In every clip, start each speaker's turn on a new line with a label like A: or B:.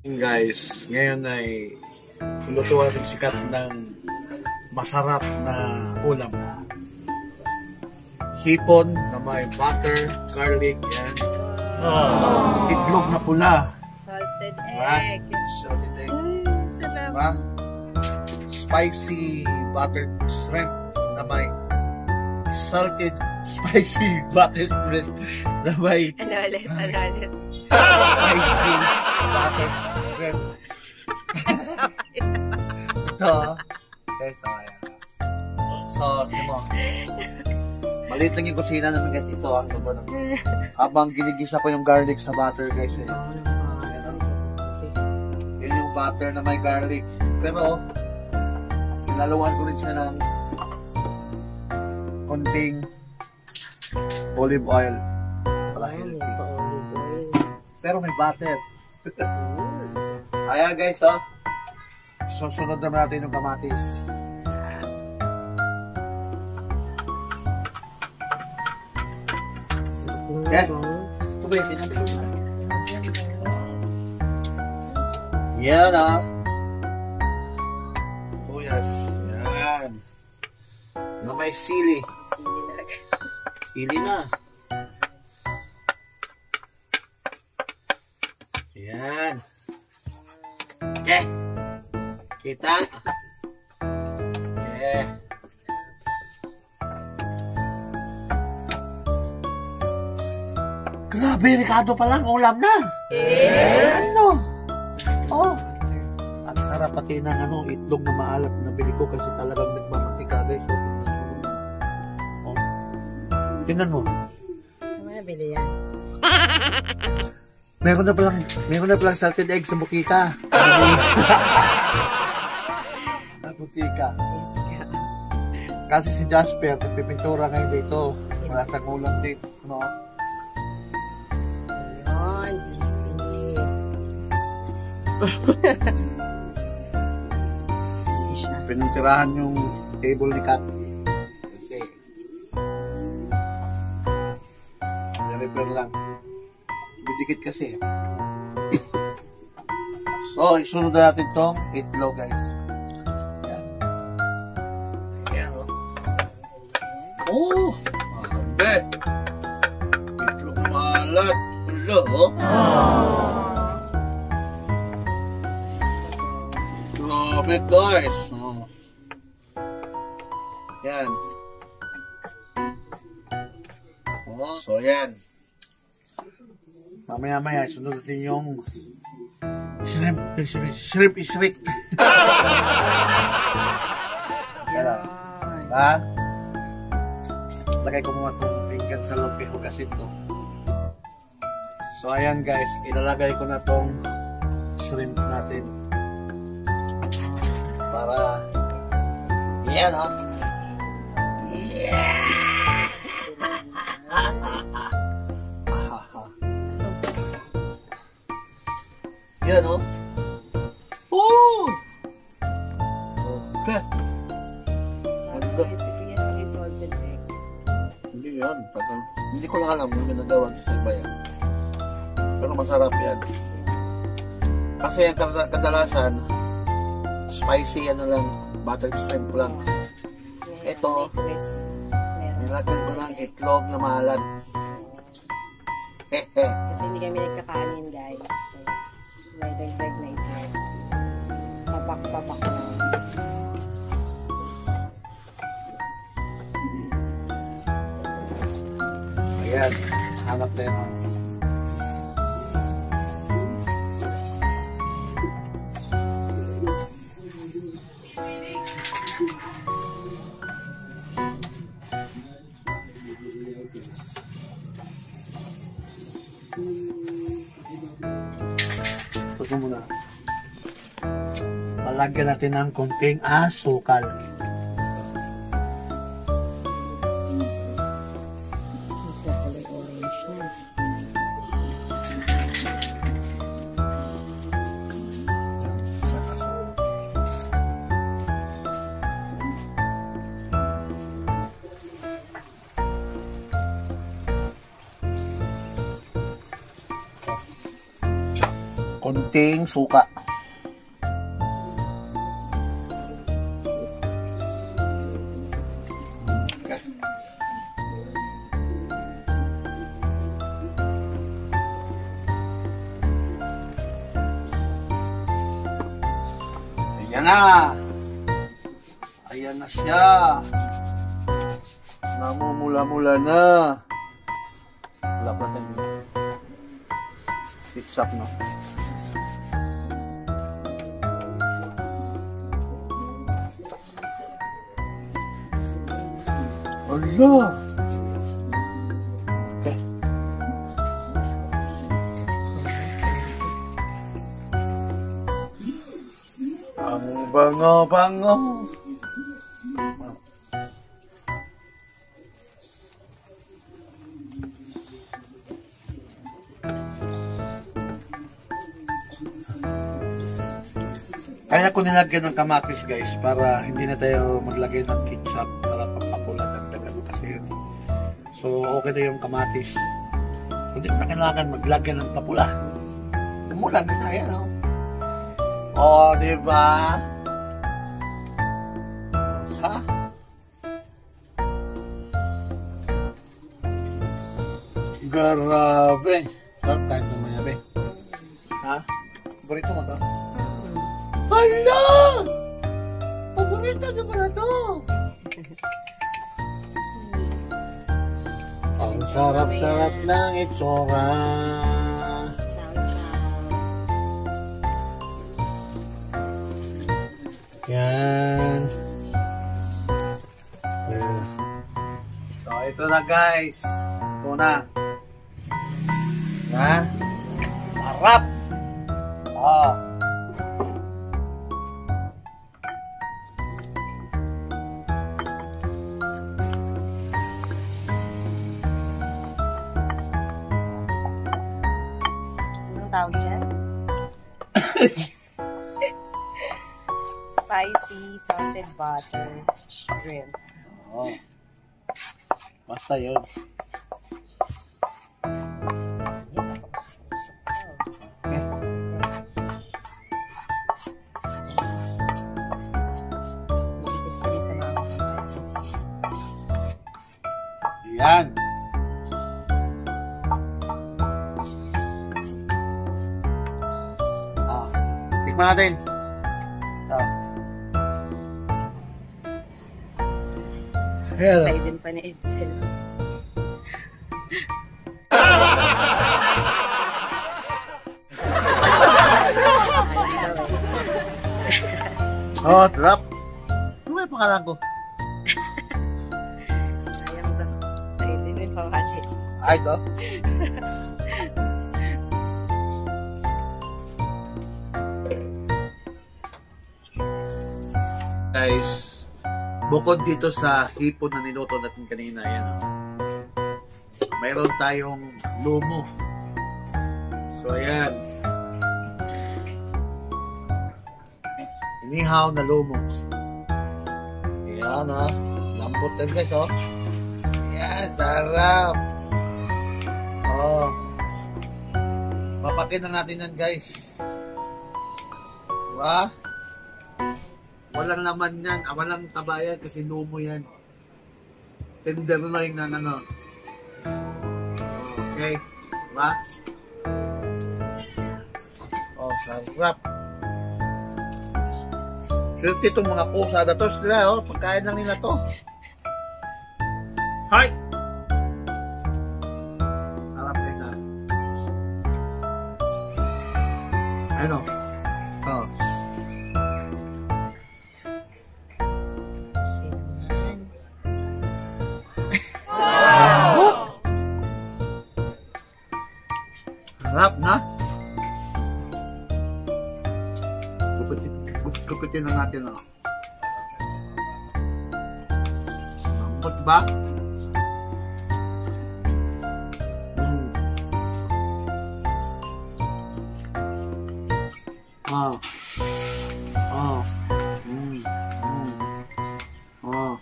A: Guys, ngayon ay lutuan ng sikat ng masarap na ulam. Hipon na may butter, garlic, yan. Itlog na pula.
B: Salted
A: Diba?
B: egg.
A: Salted egg.
B: Sarap.
A: Diba? Spicy buttered shrimp na may salted spicy buttered shrimp na may
B: Ano ulit?
A: spicy buttered shrimp. Ito. Okay, so ayan. So, ito mo. Maliit lang yung kusina namin guys. Ito, ano ba naman. Habang ginigisa ko yung garlic sa butter guys. Ayan. Yun yung butter na may garlic. Pero, inalawan ko rin siya ng konting olive oil. Para healthy. Pero may butter. Ayan guys, oh. Susunod naman natin yung kamatis. Okay. Ito ba yung pinag-ito? Yan, ah. Oh, yes. Yan. Na may sili. Sili na. Yan. Okay. Kita. Okay. Grabe, Ricardo pa lang, ulam na. Ano? Oh. Ang sarap pati ng itlog na maalat na bili ko kasi talagang nagmamatika guys. Oh. Tingnan mo.
B: Saan mo nabili yan?
A: Meron na palang salted egg sa butika. Sa butika. Kasi si Jasper, nagpipintura ngayon dito. Wala tang ulam din. No?
B: Ayun, DC. DC siya.
A: Pinintirahan yung table ni Kat. Kasi, repair lang. Bidikit kasi. So, isunod na natin tong itlog, guys. Ayan. Ayan, oh. Oh! Mabe! Itlog na malat. Ulo, oh. Grabe, guys. Oh. Ayan. Oh, so, ayan. Mamaya-maya, sunod natin yung shrimp. Kaya, ha? Lagay ko muna itong pinggan sa loob kay hugasin to. So, ayan guys, ilalagay ko na itong shrimp natin. Para, yan ha? Yeah! Yan, oh. Oh! Okay. Ano? Hindi yan. Hindi ko lang alam kung ginagawa sa iba yan. Pero masarap yan. Kasi yung kadalasan, spicy lang, buttered shrimp lang. Ito, nilagyan ko ng itlog na mahalan.
B: Kasi hindi kami nagkakanin, guys. May dagdag na itlog. Babak-babak na.
A: Ayan, hanap na yun. Ito muna. Palagyan natin ng konting asukal.
B: Orange na.
A: Kunting suka. Okay. Ayan na. Ayan na siya. Namumula-mula na. Wala pa tayo. Fix up, no? Ala! Okay. Ang bango-bango. Kaya ko nilagyan ng kamatis guys para hindi na tayo maglagay ng ketchup para papapula dagdagan kasi yun. So okay na yung kamatis. Hindi na kailangan maglagyan ng papula. Umulan na yan, oh. Oh, diba? Ha? Grabe. Sarap tayo naman yabe. Ha? Burrito mo to? Hala! Paborito na pala to! Ang sarap-sarap ng itsura. Yan. So, ito na guys. Ito na. Ha? Sarap! Oh.
B: Tawag dyan? Spicy salted butter shrimp.
A: Oh. Basta yun. Okay. Yan. Tikman natin.
B: Excited pa ni Edsel.
A: Oh, drop. Ano ba yung pangalan ko?
B: Sayang daw. Excited yung pangalan.
A: Ay, ito? Guys, bukod dito sa hipon na niluto natin kanina, yan, mayroon tayong lumo. So, ayan. Inihaw na lumo. Ayan, ha. Lambot din, guys, oh. Ayan, sarap. Oh. Papakin na natin yan, guys. Diba? Walang laman yan. Walang tabayan kasi lumo yan. Tenderloin ng ano. Okay. Diba? Oh, sarap. Sweet itong mga pusa na to sila, oh. Pagkain lang nila to. Hi! Sarap din, ha. Ano? Oh. Sarap na. Gupitin na natin, oh. Lambot ba? Oh. Oh. Oh.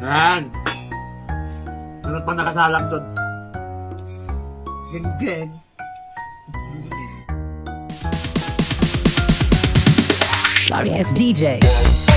A: Yan. Ano pa nakasalang doon? Geng-geng.
C: Sorry, it's DJ.